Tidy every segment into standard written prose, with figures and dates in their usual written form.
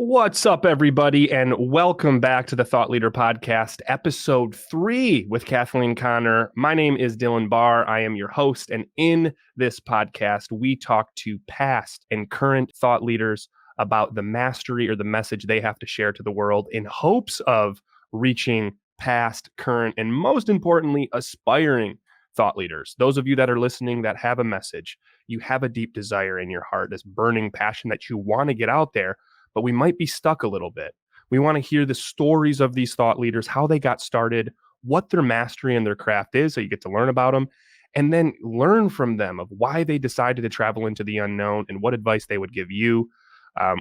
What's up, everybody, and welcome back to the Thought Leader Podcast, episode 3 with Cathleen Connor. My name is Dylan Barr. I am your host, and in this podcast, we talk to past and current thought leaders about the mastery or the message they have to share to the world in hopes of reaching past, current, and most importantly, aspiring thought leaders. Those of you that are listening that have a message, you have a deep desire in your heart, this burning passion that you want to get out there, but we might be stuck a little bit. We want to hear the stories of these thought leaders, how they got started, what their mastery and their craft is, so you get to learn about them, and then learn from them of why they decided to travel into the unknown and what advice they would give you.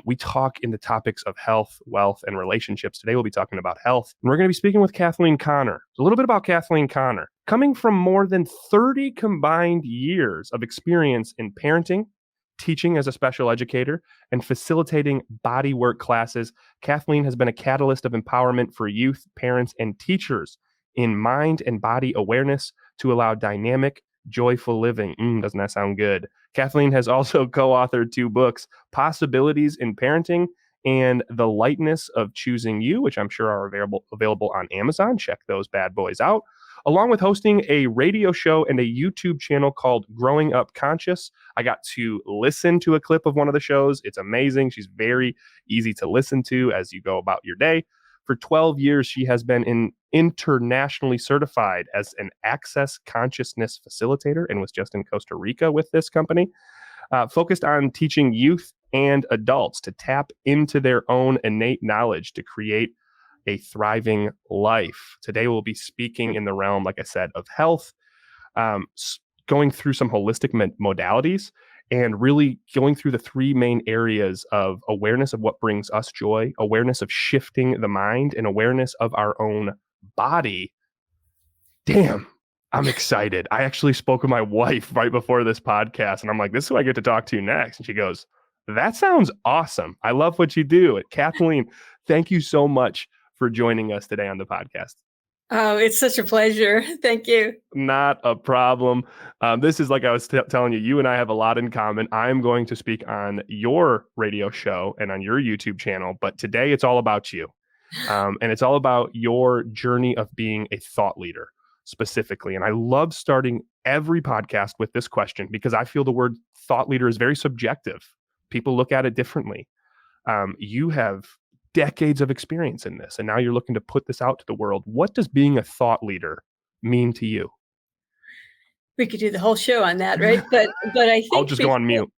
We talk in the topics of health, wealth, and relationships. Today we'll be talking about health, and we're going to be speaking with Cathleen Connor. A little bit about Cathleen Connor. Coming from more than 30 combined years of experience in parenting, teaching as a special educator, and facilitating bodywork classes, Cathleen has been a catalyst of empowerment for youth, parents, and teachers in mind and body awareness to allow dynamic, joyful living. Doesn't that sound good? Kathleen has also co-authored 2 books, Possibilities in Parenting and The Lightness of Choosing You, which I'm sure are available on Amazon. Check those bad boys out. Along with hosting a radio show and a YouTube channel called Growing Up Conscious. I got to listen to a clip of one of the shows. It's amazing. She's very easy to listen to as you go about your day. For 12 years, she has been internationally certified as an Access Consciousness Facilitator and was just in Costa Rica with this company, focused on teaching youth and adults to tap into their own innate knowledge to create a thriving life. Today, we'll be speaking in the realm, like I said, of health, going through some holistic modalities, and really going through the 3 main areas of awareness of what brings us joy, awareness of shifting the mind, and awareness of our own body. Damn, I'm excited. I actually spoke with my wife right before this podcast, and I'm like, this is who I get to talk to next. And she goes, that sounds awesome. I love what you do. Kathleen, thank you so much for joining us today on the podcast. Oh, it's such a pleasure. Thank you. Not a problem. This is like I was telling you, you and I have a lot in common. I'm going to speak on your radio show and on your YouTube channel, but today it's all about you. And it's all about your journey of being a thought leader specifically. And I love starting every podcast with this question because I feel the word thought leader is very subjective. People look at it differently. You have decades of experience in this, and now you're looking to put this out to the world. What does being a thought leader mean to you? We could do the whole show on that, right? But I think I'll just go on mute.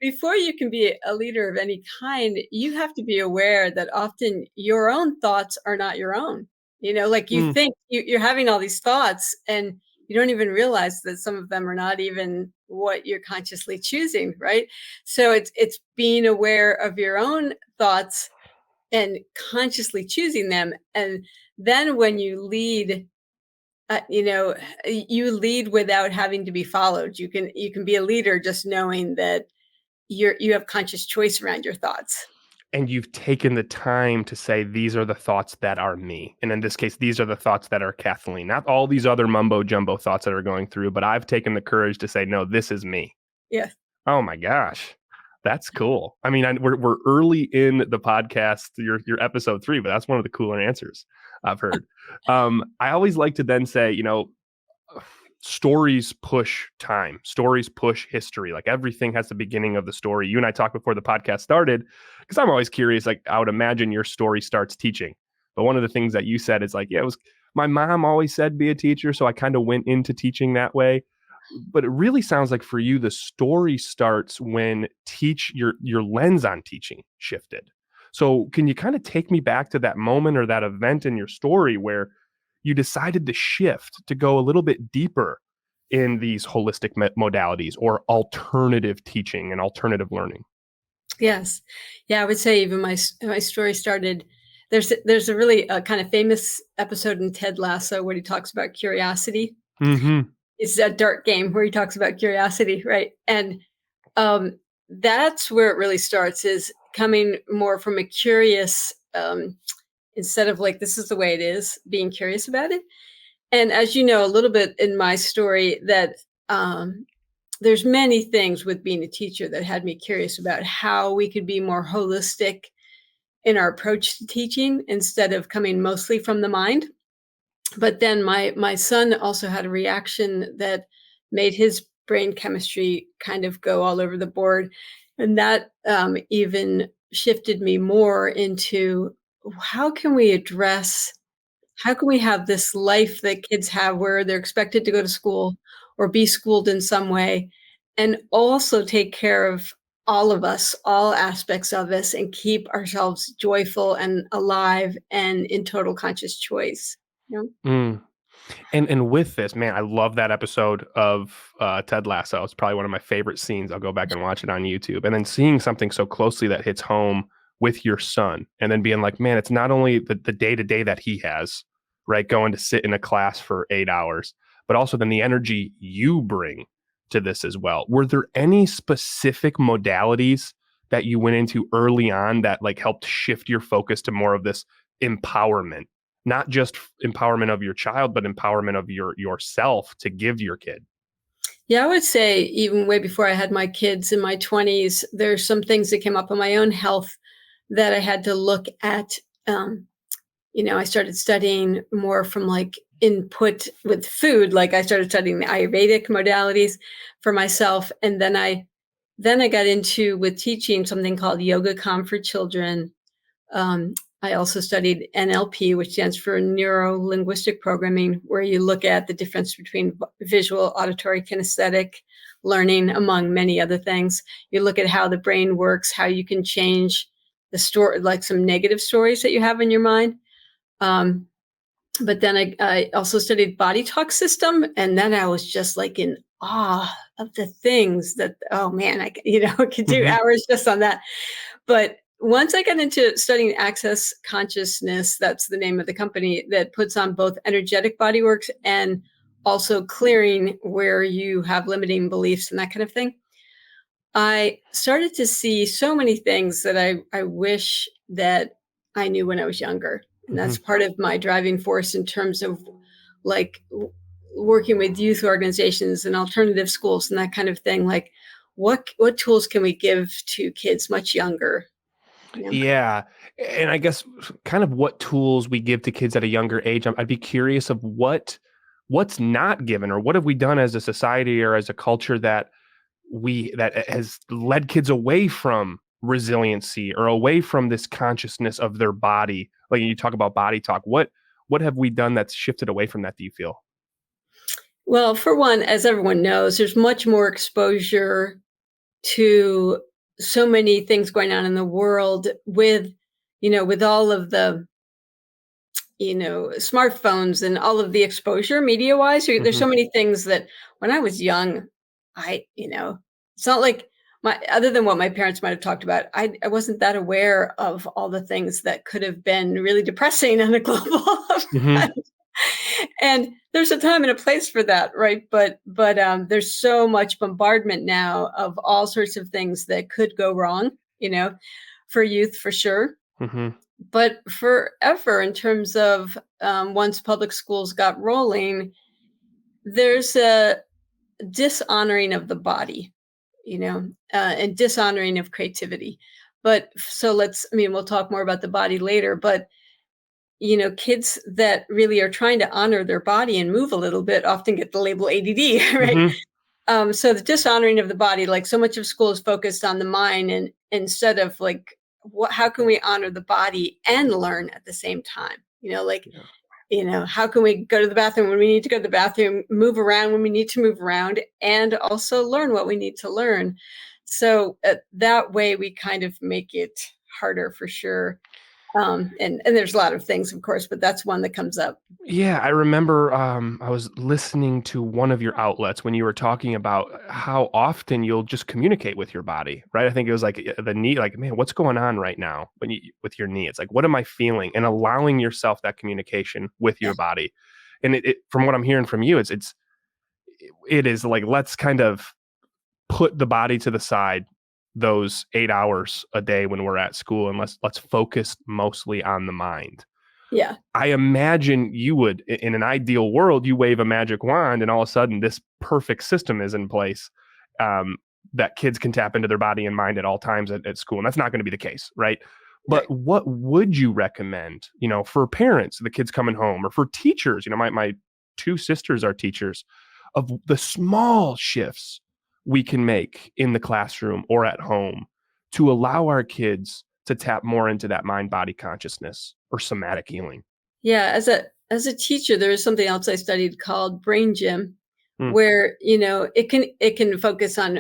Before you can be a leader of any kind, you have to be aware that often your own thoughts are not your own. You know, like you think you're having all these thoughts and you don't even realize that some of them are not even what you're consciously choosing, right? So it's being aware of your own thoughts and consciously choosing them. And then when you lead, you lead without having to be followed. You can be a leader just knowing that you have conscious choice around your thoughts. And you've taken the time to say, these are the thoughts that are me. And in this case, these are the thoughts that are Kathleen, not all these other mumbo jumbo thoughts that are going through, but I've taken the courage to say, no, this is me. Yeah. Oh my gosh. That's cool. I mean, we're early in the podcast, your episode 3, but that's one of the cooler answers I've heard. I always like to then say, stories push time. Stories push history. Like everything has the beginning of the story. You and I talked before the podcast started, because I'm always curious, like I would imagine your story starts teaching. But one of the things that you said is like, yeah, it was my mom always said be a teacher. So I kind of went into teaching that way. But it really sounds like for you, the story starts when your lens on teaching shifted. So can you kind of take me back to that moment or that event in your story where you decided to shift to go a little bit deeper in these holistic modalities or alternative teaching and alternative learning? Yes. Yeah, I would say even my story started, there's a really kind of famous episode in Ted Lasso where he talks about curiosity. Mm-hmm. It's a dart game where he talks about curiosity, right? And that's where it really starts, is coming more from a curious, instead of like, this is the way it is, being curious about it. And as you know, a little bit in my story, that there's many things with being a teacher that had me curious about how we could be more holistic in our approach to teaching instead of coming mostly from the mind. But then my son also had a reaction that made his brain chemistry kind of go all over the board, and that even shifted me more into how can we address how can we have this life that kids have where they're expected to go to school or be schooled in some way, and also take care of all of us, all aspects of us, and keep ourselves joyful and alive and in total conscious choice. You know? Mm. And with this, man, I love that episode of Ted Lasso. It's probably one of my favorite scenes. I'll go back and watch it on YouTube. And then seeing something so closely that hits home with your son, and then being like, man, it's not only the day-to-day that he has, right, going to sit in a class for 8 hours, but also then the energy you bring to this as well. Were there any specific modalities that you went into early on that like helped shift your focus to more of this empowerment? Not just empowerment of your child, but empowerment of yourself to give your kid. Yeah, I would say even way before I had my kids in my 20s, there's some things that came up in my own health that I had to look at. I started studying more from like input with food. Like I started studying the Ayurvedic modalities for myself. And then I got into with teaching something called Yoga Calm for Children. I also studied NLP, which stands for Neuro Linguistic Programming, where you look at the difference between visual, auditory, kinesthetic learning, among many other things. You look at how the brain works, how you can change the story, like some negative stories that you have in your mind. But then I also studied body talk system, and then I was just like in awe of the things that, oh man, I could do Mm-hmm. hours just on that. But once I got into studying Access Consciousness, that's the name of the company that puts on both energetic bodyworks and also clearing where you have limiting beliefs and that kind of thing. I started to see so many things that I wish that I knew when I was younger. And Mm-hmm. that's part of my driving force in terms of like working with youth organizations and alternative schools and that kind of thing. Like what tools can we give to kids much younger? You know? Yeah. And I guess kind of what tools we give to kids at a younger age. I'd be curious of what's not given, or what have we done as a society or as a culture that has led kids away from resiliency or away from this consciousness of their body. Like you talk about body talk. What have we done that's shifted away from that, do you feel? Well, for one, as everyone knows, there's much more exposure to so many things going on in the world with all of the, smartphones and all of the exposure media wise. There's Mm-hmm. so many things that when I was young, it's not like other than what my parents might have talked about, I wasn't that aware of all the things that could have been really depressing on a global Mm-hmm. front. And there's a time and a place for that, right? But there's so much bombardment now of all sorts of things that could go wrong, for youth for sure. Mm-hmm. But forever, in terms of once public schools got rolling, there's a dishonoring of the body, and dishonoring of creativity. But so we'll talk more about the body later, but kids that really are trying to honor their body and move a little bit often get the label ADD, right? Mm-hmm. So the dishonoring of the body, like so much of school is focused on the mind, and instead of like, how can we honor the body and learn at the same time? Yeah. How can we go to the bathroom when we need to go to the bathroom, move around when we need to move around, and also learn what we need to learn. So that way we kind of make it harder for sure. And there's a lot of things, of course, but that's one that comes up. Yeah, I remember I was listening to one of your outlets when you were talking about how often you'll just communicate with your body, right? I think it was like the knee, like, man, what's going on right now with your knee? It's like, what am I feeling? And allowing yourself that communication with your body. And it from what I'm hearing from you, it is like, let's kind of put the body to the side those 8 hours a day when we're at school, and let's focus mostly on the mind. Yeah. I imagine you would, in an ideal world, you wave a magic wand and all of a sudden this perfect system is in place. that kids can tap into their body and mind at all times at school. And that's not going to be the case, right? But Right. what would you recommend, for parents, the kids coming home, or for teachers? My two sisters are teachers, of the small shifts we can make in the classroom or at home to allow our kids to tap more into that mind body consciousness or somatic healing. Yeah, as a teacher, there is something else I studied called brain gym, Mm, where it can focus on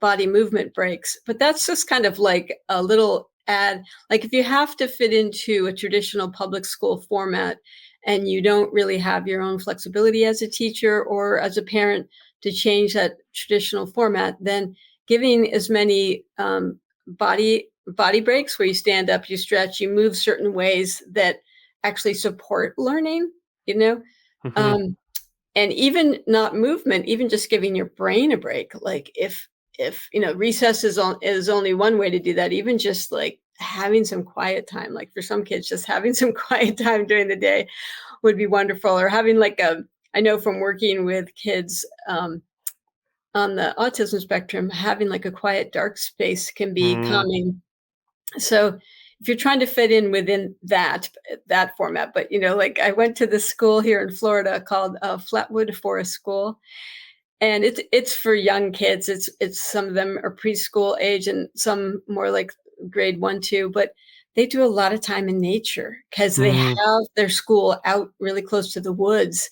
body movement breaks, but that's just kind of like a little ad. Like if you have to fit into a traditional public school format and you don't really have your own flexibility as a teacher or as a parent to change that traditional format, then giving as many body breaks where you stand up, you stretch, you move certain ways that actually support learning, you know? mhm, Um, and even not movement, even just giving your brain a break. Like if recess is only one way to do that, even just like having some quiet time, like for some kids, just having some quiet time during the day would be wonderful. Or having like I know from working with kids on the autism spectrum, having like a quiet dark space can be mm, calming. So if you're trying to fit in within that format, but like I went to this school here in Florida called Flatwood Forest School, and it's for young kids. It's some of them are preschool age and some more like grade 1, 2, but they do a lot of time in nature because they mm, have their school out really close to the woods.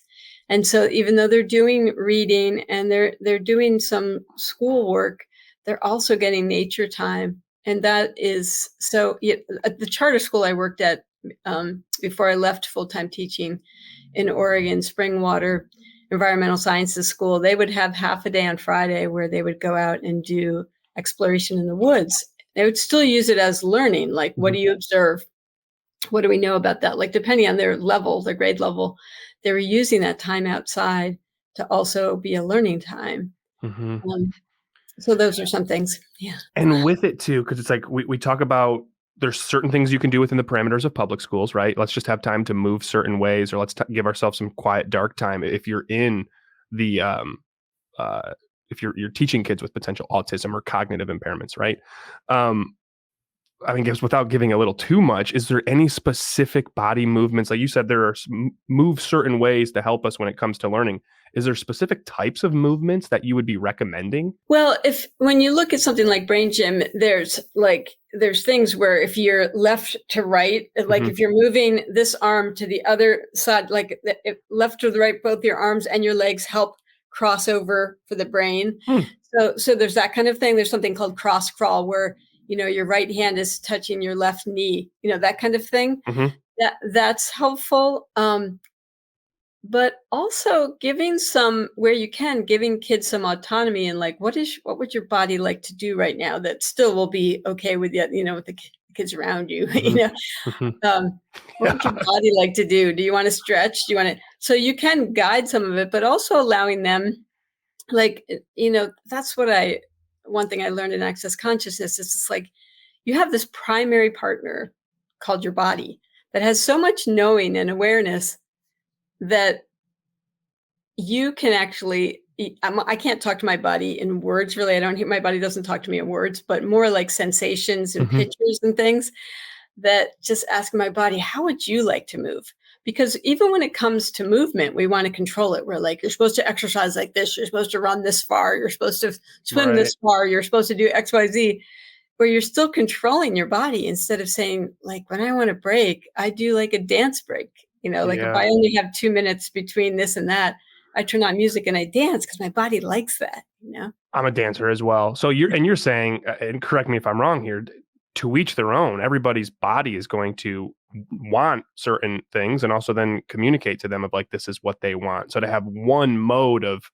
And so even though they're doing reading and they're doing some school work, they're also getting nature time. And that is so yeah, at the charter school I worked at before I left full-time teaching in Oregon, Springwater Environmental Sciences School, they would have half a day on Friday where they would go out and do exploration in the woods. They would still use it as learning. Like, what mhm, do you observe? What do we know about that? Like, depending on their level, their grade level, they were using that time outside to also be a learning time. mhm. Um, so those are some things. Yeah. And with it too, because it's like we talk about there's certain things you can do within the parameters of public schools, right? Let's just have time to move certain ways, or let's give ourselves some quiet dark time. If you're in the uh, if you're teaching kids with potential autism or cognitive impairments, right? Um, I mean, guess without giving a little too much, is there any specific body movements? Like you said, there are move certain ways to help us when it comes to learning. Is there specific types of movements that you would be recommending? Well, if when you look at something like brain gym, there's things where if you're left to right, like Hmm. if you're moving this arm to the other side, like left to the right, both your arms and your legs help cross over for the brain. Hmm. So there's that kind of thing. There's something called cross crawl where your right hand is touching your left knee, that kind of thing. Hmm. That's helpful. But also giving some where you can, giving kids some autonomy and like, what would your body like to do right now that still will be okay with you, with the kids around you, Hmm. Hmm. what would Yeah. your body like to do? Do you want to stretch? Do you want to, so you can guide some of it, but also allowing them like, that's one thing I learned in Access Consciousness is it's like, you have this primary partner called your body that has so much knowing and awareness that you can actually I can't talk to my body in words really. I don't hear my body doesn't talk to me in words, but more like sensations and Hmm. pictures and things that just ask my body, how would you like to move? Because even when it comes to movement, we want to control it. We're like, you're supposed to exercise like this, you're supposed to run this far, you're supposed to swim Right. this far, you're supposed to do XYZ, where you're still controlling your body instead of saying, like, when I want to break, I do like a dance break. Like if Yeah. I only have 2 minutes between this and that, I turn on music and I dance because my body likes that. I'm a dancer as well. So you're saying, and correct me if I'm wrong here, to each their own. Everybody's body is going to want certain things, and also then communicate to them of like this is what they want. So to have one mode of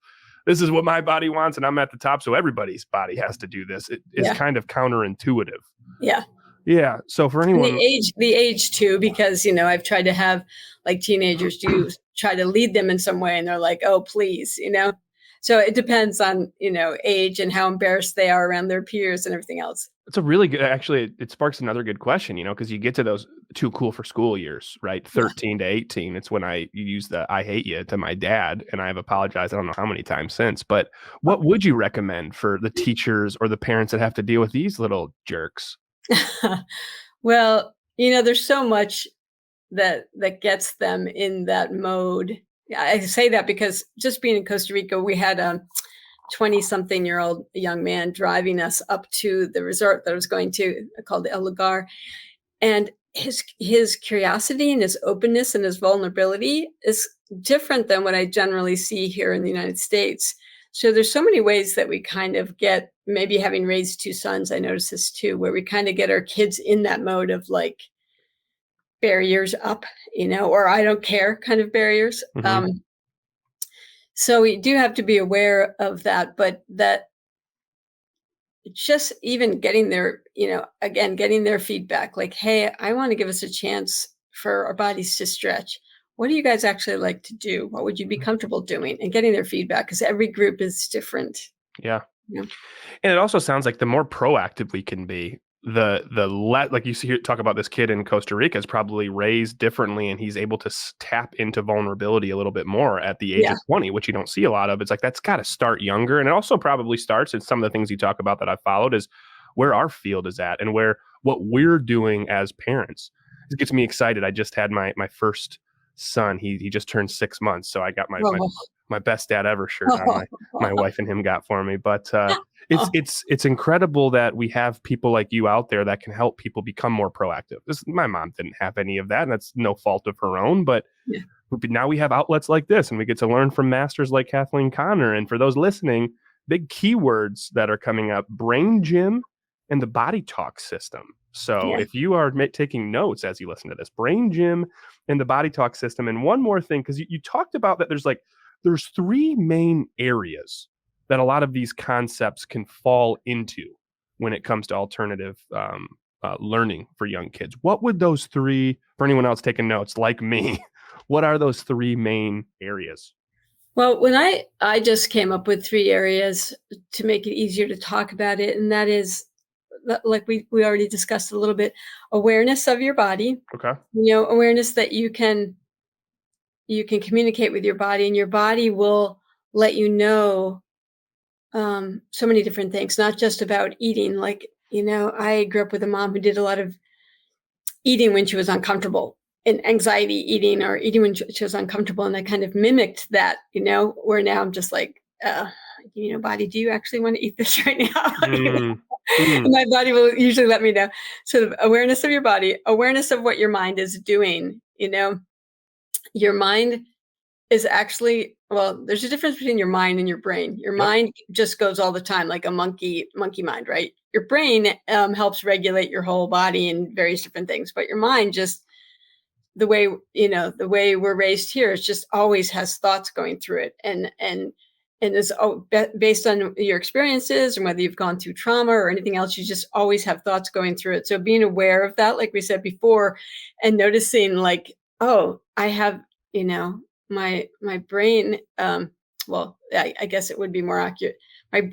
this is what my body wants, and I'm at the top, so everybody's body has to do this. It is Yeah. kind of counterintuitive. Yeah. Yeah. So for And anyone, the age too, because I've tried to have like teenagers do try to lead them in some way, and they're like, "Oh, please," So it depends on, age and how embarrassed they are around their peers and everything else. It's a really good, actually, it sparks another good question, because you get to those too cool for school years, right? Yeah. 13 to 18. It's when I use the I hate you to my dad, and I've apologized. I don't know how many times since, but what would you recommend for the teachers or the parents that have to deal with these little jerks? Well, there's so much that gets them in that mode. I say that because just being in Costa Rica, we had a 20-something-year-old young man driving us up to the resort that I was going to, called El Lugar. And his curiosity and his openness and his vulnerability is different than what I generally see here in the United States. So there's so many ways that we kind of get, maybe having raised two sons, I noticed this too, where we kind of get our kids in that mode of like barriers up, or I don't care kind of barriers. Mm-hmm. So we do have to be aware of that, but that just even getting their, again, getting their feedback, like, hey, I want to give us a chance for our bodies to stretch. What do you guys actually like to do? What would you be comfortable doing? And getting their feedback, because every group is different. Yeah. You know? And it also sounds like the more proactive we can be, like you see here, talk about this kid in Costa Rica is probably raised differently, and he's able to tap into vulnerability a little bit more at the age Yeah. of 20, which you don't see a lot of. It's like that's got to start younger, and it also probably starts. And some of the things you talk about that I've followed is where our field is at and where what we're doing as parents. It gets me excited. I just had my first son. He just turned 6 months, so I got my best dad ever shirt on. My wife and him got for me, but it's incredible that we have people like you out there that can help people become more proactive. My mom didn't have any of that, and that's no fault of her own, but Yeah. now we have outlets like this, and we get to learn from masters like Cathleen Connor. And for those listening, big keywords that are coming up: brain gym and the body talk system. So Yeah. if you are taking notes as you listen to this, brain gym and the body talk system. And one more thing, because you talked about that there's three main areas that a lot of these concepts can fall into when it comes to alternative learning for young kids. What would those three, for anyone else taking notes like me, what are those three main areas? Well, when I just came up with 3 areas to make it easier to talk about it, and that is, like we already discussed a little bit, awareness of your body, Okay. awareness that you can communicate with your body, and your body will let you know so many different things, not just about eating. Like, I grew up with a mom who did a lot of eating when she was uncomfortable, and anxiety eating, or eating when she was uncomfortable. And I kind of mimicked that, where now I'm just like, body, do you actually want to eat this right now? And my body will usually let me know. Sort of awareness of your body, awareness of what your mind is doing. Your mind is actually, well, there's a difference between your mind and your brain. Your mind just goes all the time, like a monkey mind, right? Your brain helps regulate your whole body and various different things, but your mind just, the way we're raised here, is just always has thoughts going through it, and is based on your experiences, and whether you've gone through trauma or anything else, you just always have thoughts going through it. So being aware of that, like we said before, and noticing, like, oh, I have, my brain, well, I guess it would be more accurate.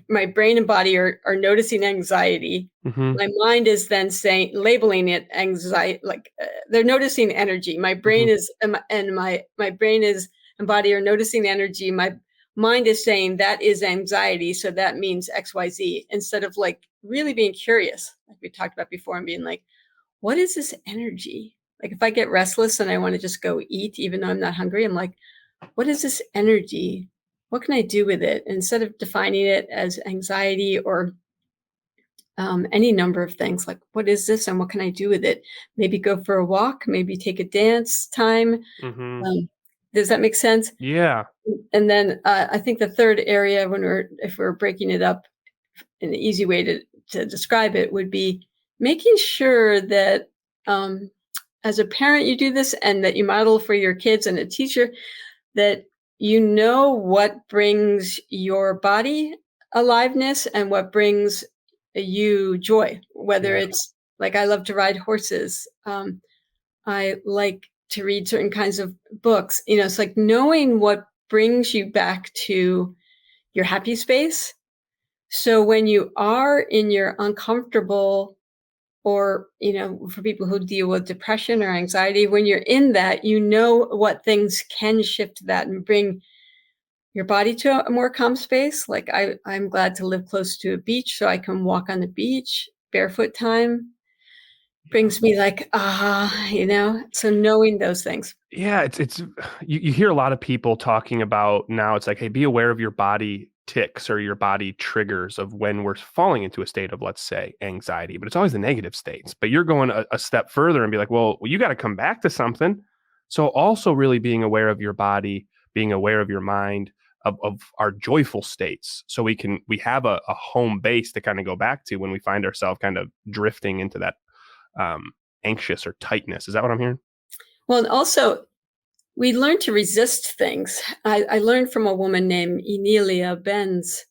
My brain and body are noticing anxiety. Mm-hmm. My mind is then labeling it anxiety, like they're noticing energy. My brain is, and my brain is and body are noticing energy. My mind is saying that is anxiety, so that means XYZ, instead of like really being curious, like we talked about before, and being like, what is this energy? Like if I get restless and I want to just go eat, even though I'm not hungry, I'm like, what is this energy? What can I do with it? And instead of defining it as anxiety or any number of things, like, what is this and what can I do with it? Maybe go for a walk, maybe take a dance time. Does that make sense? Yeah. And then I think the third area, if we're breaking it up, an easy way to describe it would be making sure that as a parent you do this, and that you model for your kids, and a teacher, that you know what brings your body aliveness and what brings you joy, whether it's like, I love to ride horses. I like to read certain kinds of books. It's like knowing what brings you back to your happy space. So when you are in your uncomfortable, or, for people who deal with depression or anxiety, when you're in that, what things can shift that and bring your body to a more calm space. Like I'm glad to live close to a beach so I can walk on the beach. Barefoot time brings me like, so knowing those things. Yeah, it's you hear a lot of people talking about now, it's like, hey, be aware of your body ticks or your body triggers of when we're falling into a state of, let's say, anxiety, but it's always the negative states. But you're going a step further and be like, well, you got to come back to something. So also really being aware of your body, being aware of your mind, of our joyful states. So we have a home base to kind of go back to when we find ourselves kind of drifting into that anxious or tightness. Is that what I'm hearing? Well, and also we learn to resist things. I learned from a woman named Emilia Benz,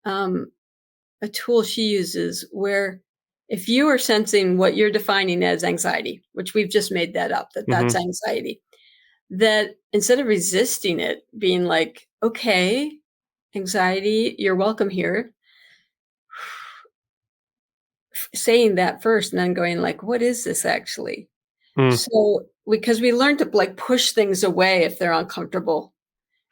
a tool she uses where if you are sensing what you're defining as anxiety, which we've just made that up, that's anxiety, that instead of resisting it, being like, okay, anxiety, you're welcome here, saying that first and then going like, what is this actually? So because we learn to like push things away if they're uncomfortable,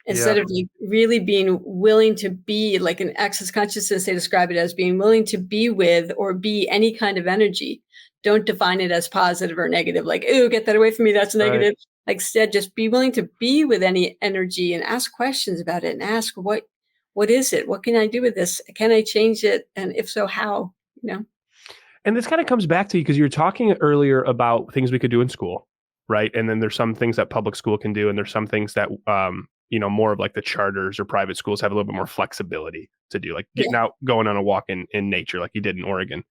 Yeah. instead of like really being willing to be, like in Access Consciousness, they describe it as being willing to be with or be any kind of energy. Don't define it as positive or negative, like, ooh, get that away from me, that's negative. Right. Like, instead, just be willing to be with any energy and ask questions about it and ask what is it? What can I do with this? Can I change it? And if so, how? And this kind of comes back to you because you were talking earlier about things we could do in school, right? And then there's some things that public school can do, and there's some things that more of like the charters or private schools have a little bit more flexibility to do, like getting out, going on a walk in nature, like you did in Oregon.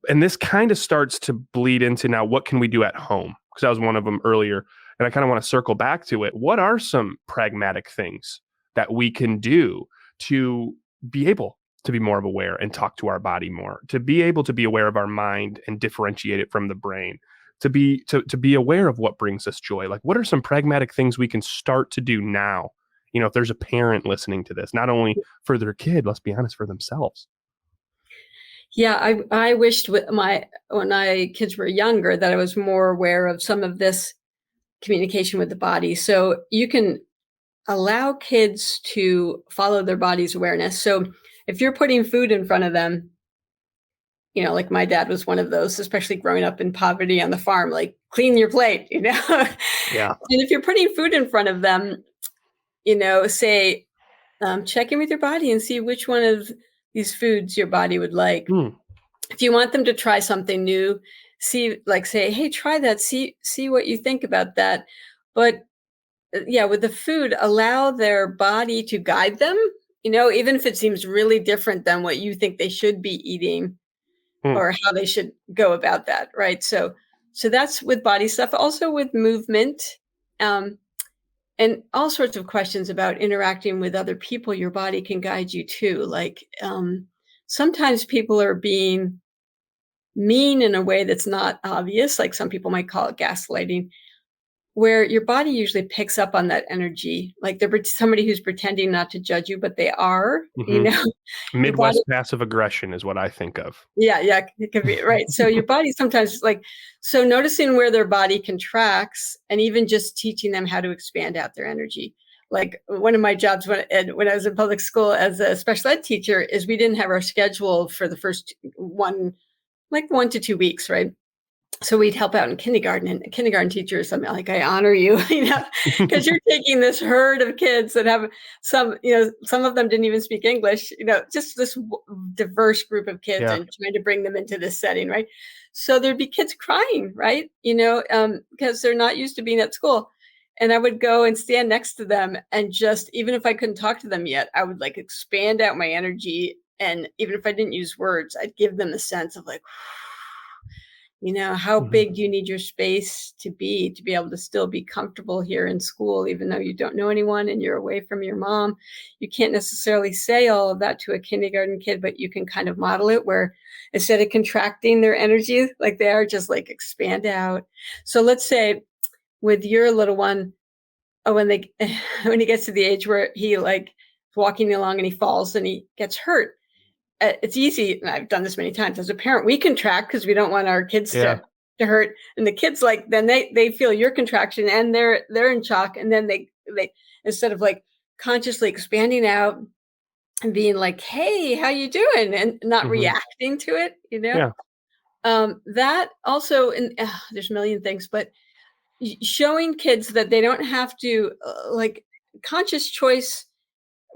And this kind of starts to bleed into now, what can we do at home? Because that was one of them earlier, and I kind of want to circle back to it. What are some pragmatic things that we can do to be able to be more of aware and talk to our body more, to be able to be aware of our mind and differentiate it from the brain, to be aware of what brings us joy? Like, what are some pragmatic things we can start to do now? If there's a parent listening to this, not only for their kid, let's be honest, for themselves. Yeah, I wished when my kids were younger that I was more aware of some of this communication with the body. So you can allow kids to follow their body's awareness. So if you're putting food in front of them, like my dad was one of those, especially growing up in poverty on the farm, like clean your plate, Yeah. And if you're putting food in front of them, say, check in with your body and see which one of these foods your body would like. If you want them to try something new, say, hey, try that, see what you think about that. But with the food, allow their body to guide them, even if it seems really different than what you think they should be eating or how they should go about that, right? So that's with body stuff. Also with movement, and all sorts of questions about interacting with other people, your body can guide you too. Like, sometimes people are being mean in a way that's not obvious, like some people might call it gaslighting, where your body usually picks up on that energy. Like they're somebody who's pretending not to judge you, but they are, your body. Midwest passive aggression is what I think of. Yeah, it could be right. So your body sometimes so noticing where their body contracts and even just teaching them how to expand out their energy. Like one of my jobs when I was in public school as a special ed teacher is we didn't have our schedule for the first 1 to 2 weeks, right? So we'd help out in kindergarten, and a kindergarten teacher is something like, I honor you, because you're taking this herd of kids that have some of them didn't even speak English, just this diverse group of kids and trying to bring them into this setting, right? So there'd be kids crying, right? Because they're not used to being at school. And I would go and stand next to them and just, even if I couldn't talk to them yet, I would like expand out my energy. And even if I didn't use words, I'd give them the sense of like, how big do you need your space to be able to still be comfortable here in school, even though you don't know anyone and you're away from your mom? You can't necessarily say all of that to a kindergarten kid, but you can kind of model it where instead of contracting their energy like they are, just like expand out. So let's say with your little one, when he gets to the age where he like walking along and he falls and he gets hurt. It's easy, and I've done this many times as a parent, we contract because we don't want our kids Yeah. to hurt, and the kids, like, then they feel your contraction and they're in shock, and then they instead of like consciously expanding out and being like, hey, how you doing, and not reacting to it, Yeah. that also, and there's a million things, but showing kids that they don't have to, like, conscious choice.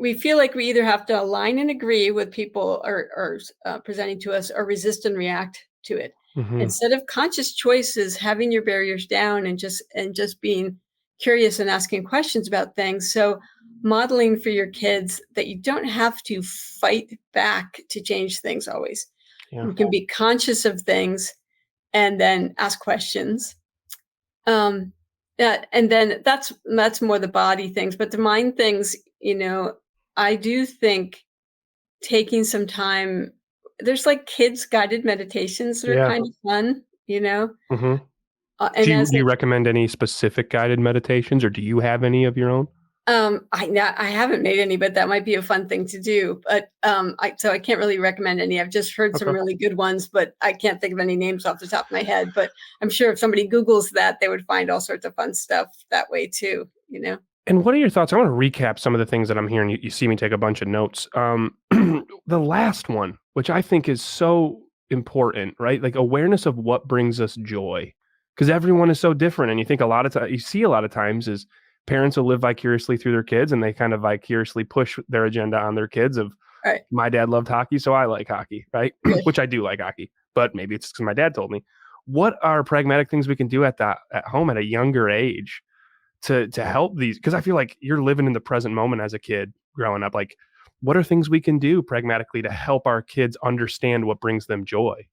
We feel like we either have to align and agree with people or presenting to us, or resist and react to it. Instead of conscious choices, having your barriers down and just being curious and asking questions about things. So modeling for your kids that you don't have to fight back to change things always. Yeah. You can be conscious of things and then ask questions. Yeah, and then that's more the body things, but the mind things, I do think taking some time. There's like kids guided meditations that are Yeah. kind of fun, Do and you as do you recommend any specific guided meditations, or do you have any of your own? I haven't made any, but that might be a fun thing to do. But I can't really recommend any. I've just heard some Okay. really good ones, but I can't think of any names off the top of my head. But I'm sure if somebody Googles that, they would find all sorts of fun stuff that way too. And what are your thoughts? I want to recap some of the things that I'm hearing. You see me take a bunch of notes. The last one, which I think is so important, right? Like awareness of what brings us joy, because everyone is so different. And you think a lot of times, you see a lot of times is parents will live vicariously through their kids, and they kind of vicariously push their agenda on their kids of, Right. my dad loved hockey, so I like hockey, right? Yes. Which I do like hockey, but maybe it's because my dad told me. What are pragmatic things we can do at home at a younger age to help these? Because I feel like you're living in the present moment as a kid growing up. Like, what are things we can do pragmatically to help our kids understand what brings them joy?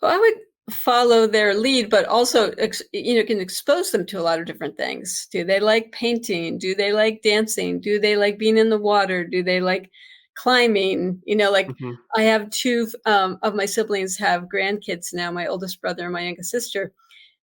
Well, I would follow their lead, but also, can expose them to a lot of different things. Do they like painting? Do they like dancing? Do they like being in the water? Do they like climbing? Like, I have two of my siblings have grandkids now, my oldest brother and my youngest sister.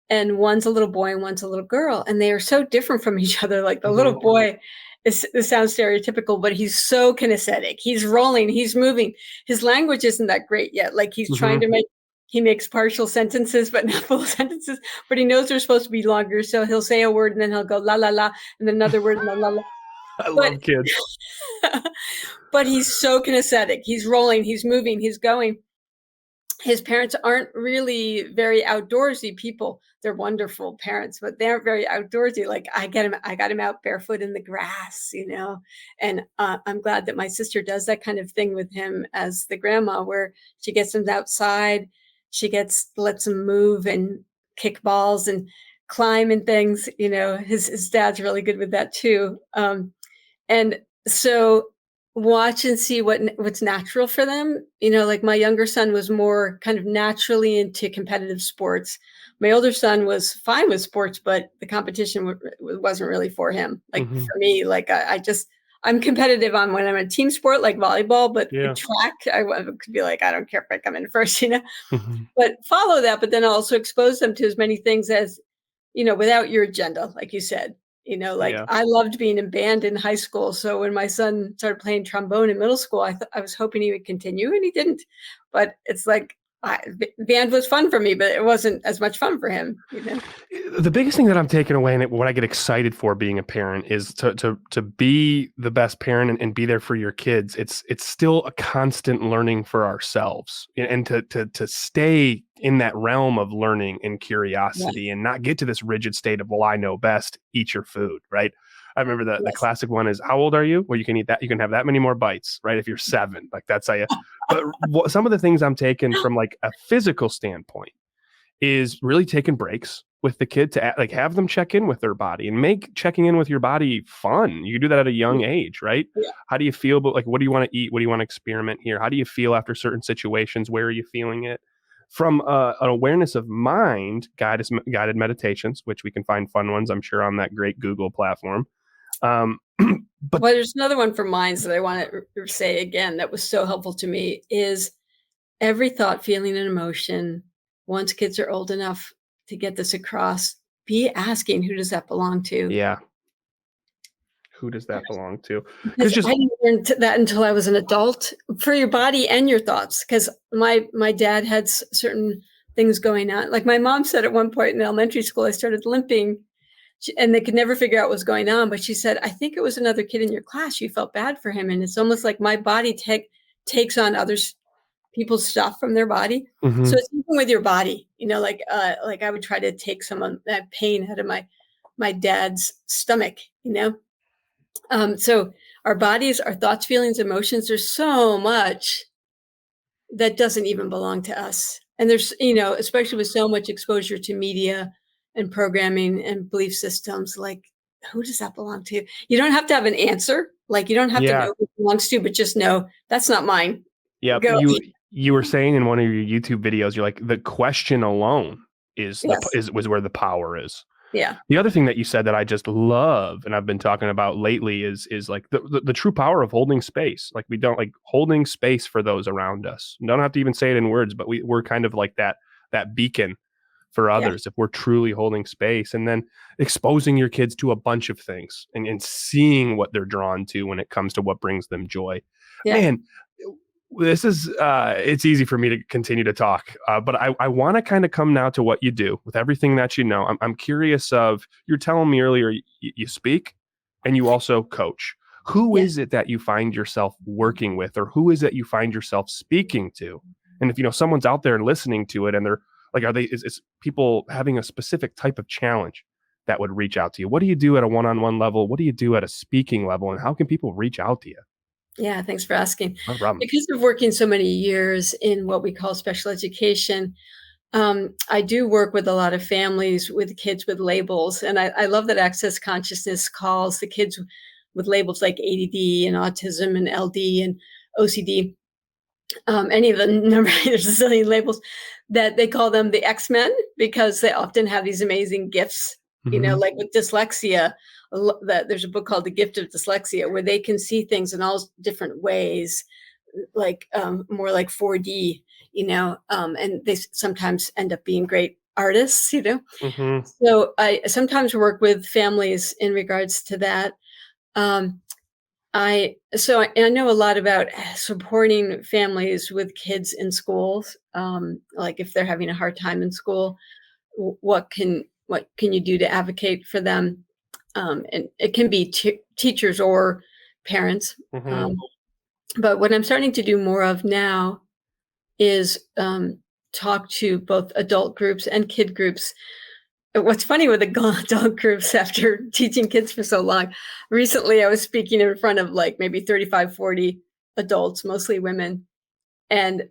And one's a little boy and one's a little girl. And they are so different from each other. Like the little boy, this sounds stereotypical, but he's so kinesthetic. He's rolling, he's moving. His language isn't that great yet. Like he's trying to he makes partial sentences, but not full sentences, but he knows they're supposed to be longer. So he'll say a word and then he'll go la, la, la, and then another word and then la, la. I But, love kids. but he's so kinesthetic. He's rolling, he's moving, he's going. His parents aren't really very outdoorsy people. They're wonderful parents, but they aren't very outdoorsy. Like I got him out barefoot in the grass, and I'm glad that my sister does that kind of thing with him as the grandma, where she gets him outside, lets him move and kick balls and climb and things. His dad's really good with that too. And so watch and see what's natural for them. Like my younger son was more kind of naturally into competitive sports. My older son was fine with sports, but the competition wasn't really for him. Like for me, like I'm competitive on when I'm a team sport like volleyball, but track, I could be like, I don't care if I come in first, but follow that, but then also expose them to as many things as, without your agenda, like you said. I loved being in band in high school. So when my son started playing trombone in middle school, I was hoping he would continue, and he didn't. But it's like band was fun for me, but it wasn't as much fun for him. The biggest thing that I'm taking away, and what I get excited for being a parent, is to be the best parent and be there for your kids. It's still a constant learning for ourselves, and to stay in that realm of learning and curiosity, and not get to this rigid state of, well, I know best, eat your food, right? I remember the classic one is, how old are you? Well, you can eat that. You can have that many more bites, right? If you're 7, like that's how you. But some of the things I'm taking from like a physical standpoint is really taking breaks with the kid to like have them check in with their body and make checking in with your body fun. You can do that at a young age, right? Yeah. How do you feel? But like, what do you want to eat? What do you want to experiment here? How do you feel after certain situations? Where are you feeling it? From an awareness of mind, guided meditations, which we can find fun ones, I'm sure, on that great Google platform. But there's another one for minds that I want to say again that was so helpful to me is every thought, feeling, and emotion. Once kids are old enough to get this across, be asking, who does that belong to? Yeah. Who does that belong to? Because Because I didn't learn that until I was an adult, for your body and your thoughts. Because my dad had certain things going on. Like my mom said at one point in elementary school, I started limping, and they could never figure out what was going on. But she said, I think it was another kid in your class. You felt bad for him. And it's almost like my body takes on people's stuff from their body. Mm-hmm. So it's even with your body, like I would try to take some of that pain out of my dad's stomach, So our bodies, our thoughts, feelings, emotions, there's so much that doesn't even belong to us. And there's, especially with so much exposure to media and programming and belief systems, like, who does that belong to? You don't have to have an answer. Like, you don't have to know who it belongs to, but just know that's not mine. Yep. Go. You were saying in one of your YouTube videos, you're like, the question alone was where the power is. Yeah. The other thing that you said that I just love and I've been talking about lately is like the true power of holding space. Like, we don't like holding space for those around us. You don't have to even say it in words, but we're kind of like that beacon for others if we're truly holding space, and then exposing your kids to a bunch of things and seeing what they're drawn to when it comes to what brings them joy. Yeah. Man, this is it's easy for me to continue to talk, but I want to kind of come now to what you do with everything that you know. I'm curious of, you're telling me earlier you speak and you also coach. Who is it that you find yourself working with, or who is it you find yourself speaking to? And if someone's out there listening to it and they're like, is people having a specific type of challenge that would reach out to you? What do you do at a one-on-one level? What do you do at a speaking level? And how can people reach out to you? Yeah, thanks for asking. No problem. Because of working so many years in what we call special education, I do work with a lot of families with kids with labels. And I love that Access Consciousness calls the kids with labels like ADD and autism and LD and OCD, any of the number, there's a zillion labels, that they call them the X-Men, because they often have these amazing gifts, like with dyslexia. There's a book called The Gift of Dyslexia, where they can see things in all different ways, like more like 4D, and they sometimes end up being great artists, So I sometimes work with families in regards to that. I know a lot about supporting families with kids in schools, like if they're having a hard time in school, what can you do to advocate for them? And it can be teachers or parents. But what I'm starting to do more of now is talk to both adult groups and kid groups. What's funny with the adult groups, after teaching kids for so long, recently I was speaking in front of like maybe 35, 40 adults, mostly women. And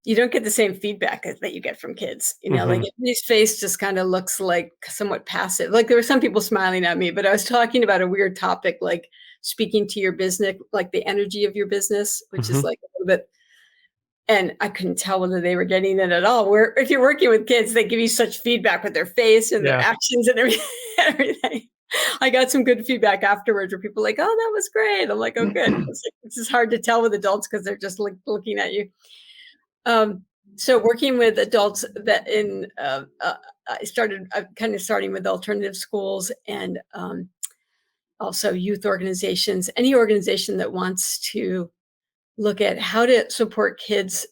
you don't get the same feedback that you get from kids. Like everybody's face just kind of looks like somewhat passive. Like there were some people smiling at me, but I was talking about a weird topic, like speaking to your business, like the energy of your business, which is like a little bit, and I couldn't tell whether they were getting it at all. Where if you're working with kids, they give you such feedback with their face and their actions and everything. I got some good feedback afterwards where people are like, oh, that was great. I'm like, oh, good. It's just hard to tell with adults because they're just looking at you. So working with adults that I started kind of starting with alternative schools and also youth organizations, any organization that wants to look at how to support kids,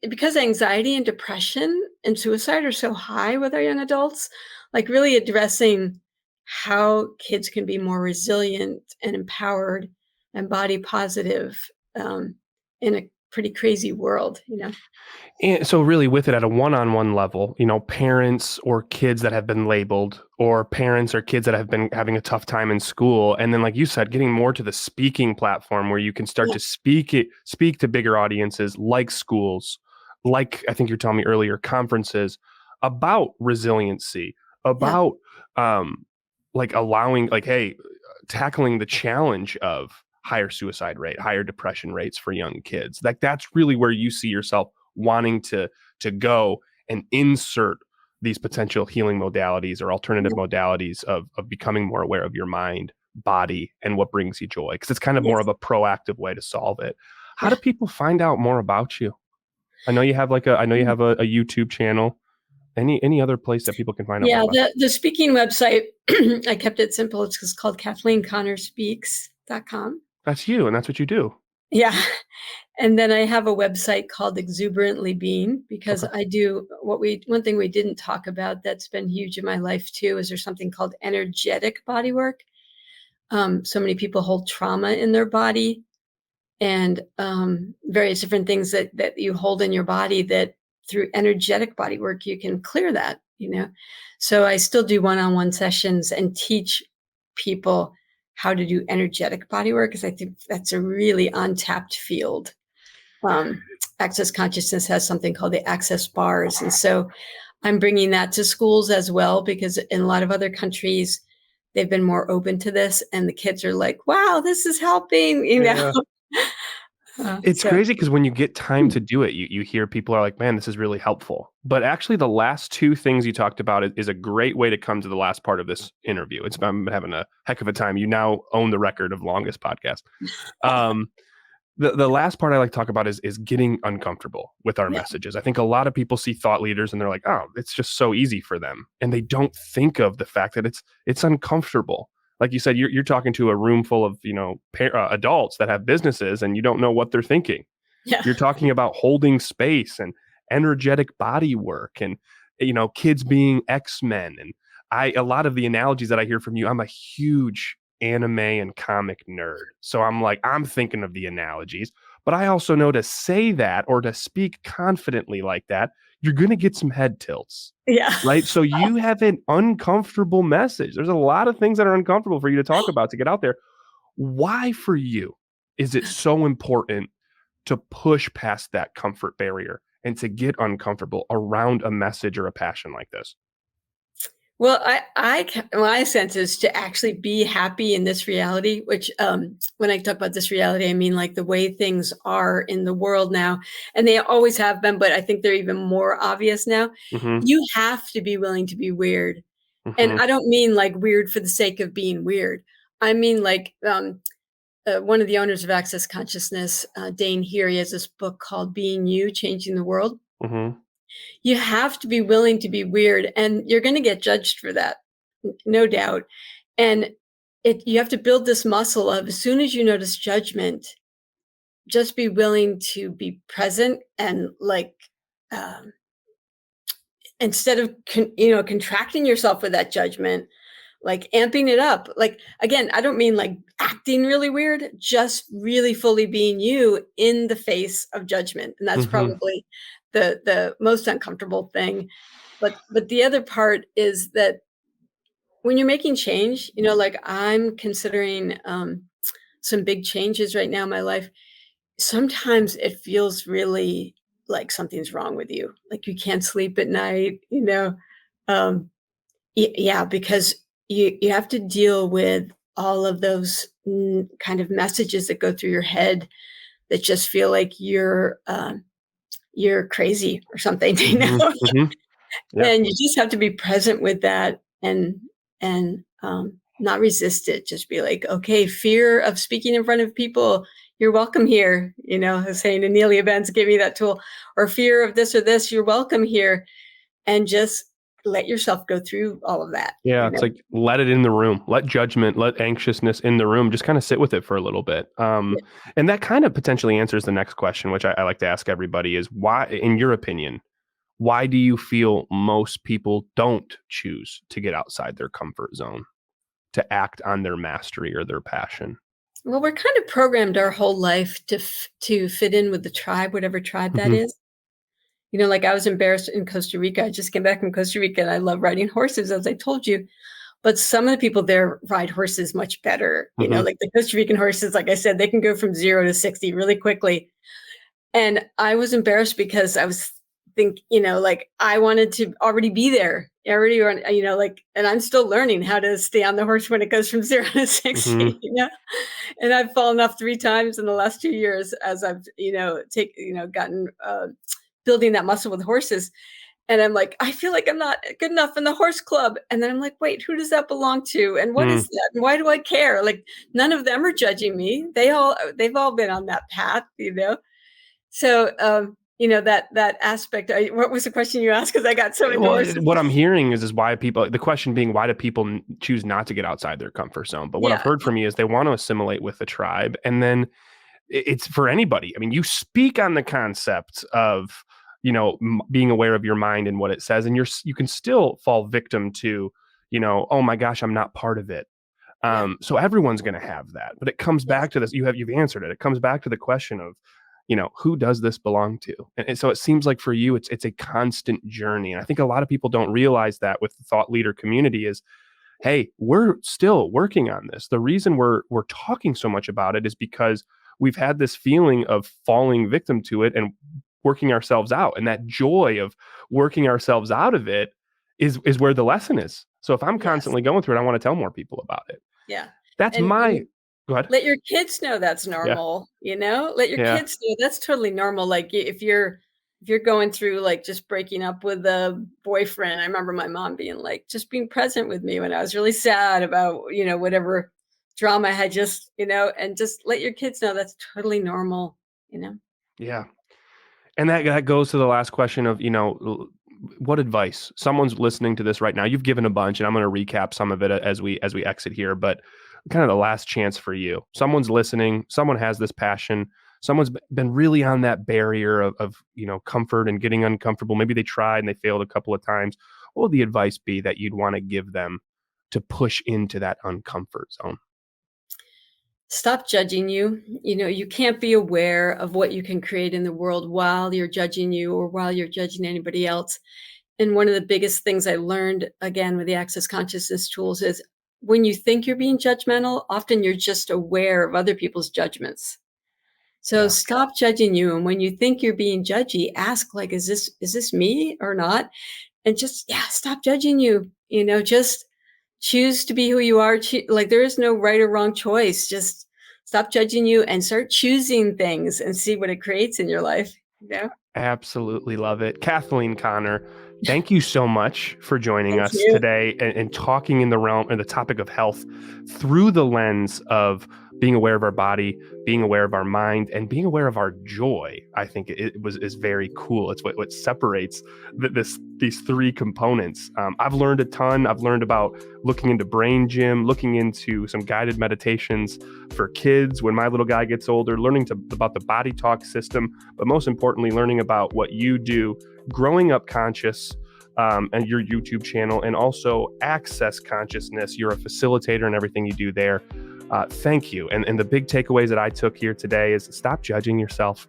because anxiety and depression and suicide are so high with our young adults, like really addressing how kids can be more resilient and empowered and body positive in a pretty crazy world, And so really with it at a one-on-one level, parents or kids that have been labeled, or parents or kids that have been having a tough time in school. And then, like you said, getting more to the speaking platform where you can start to speak to bigger audiences, like schools, like I think you're telling me earlier, conferences, about resiliency, about like allowing, like, hey, tackling the challenge of higher suicide rate, higher depression rates for young kids. Like that's really where you see yourself wanting to go and insert these potential healing modalities or alternative modalities of becoming more aware of your mind, body, and what brings you joy. Because it's kind of more of a proactive way to solve it. How do people find out more about you? I know you have a YouTube channel. Any other place that people can find out more Yeah, about? the speaking website, I kept it simple. It's just called CathleenConnorSpeaks.com. That's you, and that's what you do. Yeah. And then I have a website called Exuberantly Being, because Okay. I do one thing we didn't talk about that's been huge in my life too, is there's something called energetic bodywork. So many people hold trauma in their body, and various different things that you hold in your body, that through energetic body work you can clear that. So I still do one-on-one sessions and teach people how to do energetic body work, because I think that's a really untapped field. um, Access Consciousness has something called the Access Bars, and so I'm bringing that to schools as well, because in a lot of other countries they've been more open to this, and the kids are like, wow, this is helping, Yeah. It's so crazy because when you get time to do it, you hear people are like, man, this is really helpful. But actually, the last two things you talked about is a great way to come to the last part of this interview. I'm having a heck of a time. You now own the record of longest podcast. Um, the last part I like to talk about is getting uncomfortable with our yeah, messages. I think a lot of people see thought leaders and they're like, oh, it's just so easy for them. And they don't think of the fact that it's uncomfortable. Like you said, you're talking to a room full of, adults that have businesses and you don't know what they're thinking. yeah, You're talking about holding space and energetic body work and, kids being X-Men. And a lot of the analogies that I hear from you, I'm a huge anime and comic nerd. So I'm thinking of the analogies, but I also know to say that or to speak confidently like that, you're going to get some head tilts, yeah. right? So you have an uncomfortable message. There's a lot of things that are uncomfortable for you to talk about to get out there. Why for you is it so important to push past that comfort barrier and to get uncomfortable around a message or a passion like this? Well, my sense is to actually be happy in this reality, which, when I talk about this reality, I mean like the way things are in the world now, and they always have been, but I think they're even more obvious now. Mm-hmm. You have to be willing to be weird. And Mm-hmm. I don't mean like weird for the sake of being weird. I mean like, one of the owners of Access Consciousness, Dane Here, he has this book called Being You, Changing the World. Mm-hmm. You have to be willing to be weird, and you're going to get judged for that, no doubt. And you have to build this muscle of, as soon as you notice judgment, just be willing to be present, and like, um, instead of contracting yourself with that judgment, like amping it up. Like, again, I don't mean like acting really weird, just really fully being you in the face of judgment. And that's Mm-hmm. probably the most uncomfortable thing. But the other part is that when you're making change, like I'm considering some big changes right now in my life. Sometimes it feels really like something's wrong with you. Like you can't sleep at night. Um, yeah, because you have to deal with all of those kind of messages that go through your head that just feel like you're crazy or something, Mm-hmm. Mm-hmm. Yeah. and you just have to be present with that, and not resist it. Just be like, okay, fear of speaking in front of people, you're welcome here. I was saying Amelia Benz gave me that tool, or fear of this or this, you're welcome here, and just let yourself go through all of that. Yeah, it's like let it in the room, let judgment, let anxiousness in the room, just kind of sit with it for a little bit. And that kind of potentially answers the next question, which I like to ask everybody is why, in your opinion, why do you feel most people don't choose to get outside their comfort zone, to act on their mastery or their passion? Well, we're kind of programmed our whole life to fit in with the tribe, whatever tribe that Mm-hmm. is. Like I was embarrassed in Costa Rica. I just came back from Costa Rica, and I love riding horses, as I told you. But some of the people there ride horses much better. Mm-hmm. Like the Costa Rican horses, like I said, they can go from 0 to 60 really quickly. And I was embarrassed because I was like I wanted to already be there. I already run, like, and I'm still learning how to stay on the horse when it goes from 0 to 60, Mm-hmm. And I've fallen off 3 times in the last 2 years as I've, gotten building that muscle with horses. And I'm like, I feel like I'm not good enough in the horse club. And then I'm like, wait, who does that belong to? And what is that? And why do I care? Like, none of them are judging me. They've all been on that path. So that aspect. What was the question you asked? Because I got so endorsed. Well, what I'm hearing is why people, the question being, why do people choose not to get outside their comfort zone? But what I've Yeah, heard from you is they want to assimilate with the tribe. And then it's for anybody. I mean, you speak on the concept of, being aware of your mind and what it says, and you can still fall victim to, oh my gosh, I'm not part of it. yeah, So everyone's going to have that, but it comes yeah, back to this. You've answered it. It comes back to the question of, who does this belong to? And so it seems like for you, it's a constant journey. And I think a lot of people don't realize that with the thought leader community is, hey, we're still working on this. The reason we're talking so much about it is because we've had this feeling of falling victim to it and working ourselves out. And that joy of working ourselves out of it is where the lesson is. So if I'm yes, constantly going through it, I want to tell more people about it. yeah. That's And my Go ahead. let your kids know that's Yeah. normal, Let your Yeah. kids know that's totally normal. Like if you're going through like just breaking up with a boyfriend. I remember my mom being like, just being present with me when I was really sad about, whatever drama I had just, and just let your kids know that's totally normal, you know? Yeah. And that goes to the last question of, what advice someone's listening to this right now. You've given a bunch, and I'm going to recap some of it as we exit here. But kind of the last chance for you. Someone's listening. Someone has this passion. Someone's been really on that barrier of comfort and getting uncomfortable. Maybe they tried and they failed a couple of times. What would the advice be that you'd want to give them to push into that uncomfort zone? Stop judging you. You can't be aware of what you can create in the world while you're judging you or while you're judging anybody else. And one of the biggest things I learned again with the Access Consciousness tools is when you think you're being judgmental, often you're just aware of other people's judgments. So Yeah, stop judging you. And when you think you're being judgy, ask like, is this me or not? And just, yeah, stop judging you. Just choose to be who you are. Like there is no right or wrong choice. Just stop judging you and start choosing things and see what it creates in your life. absolutely love it. Kathleen Connor, thank you so much for joining Thank us you. today and talking in the realm and the topic of health through the lens of being aware of our body, being aware of our mind, and being aware of our joy. I think is very cool. It's what separates these three components. I've learned a ton. I've learned about looking into brain gym, looking into some guided meditations for kids when my little guy gets older, learning about the body talk system, but most importantly, learning about what you do, growing up conscious, and your YouTube channel, and also Access Consciousness. You're a facilitator and everything you do there. Thank you. And the big takeaways that I took here today is stop judging yourself.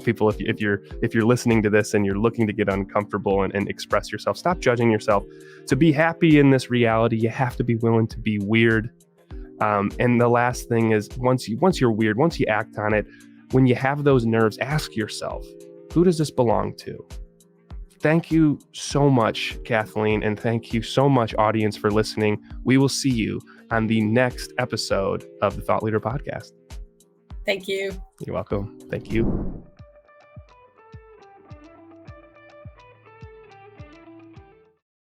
People, if you're listening to this and you're looking to get uncomfortable and express yourself, stop judging yourself. To be happy in this reality, you have to be willing to be weird. And the last thing is once you're weird, once you act on it, when you have those nerves, ask yourself, who does this belong to? Thank you so much, Kathleen, and thank you so much, audience, for listening. We will see you on the next episode of the Thought Leader Podcast. Thank you. You're welcome. Thank you.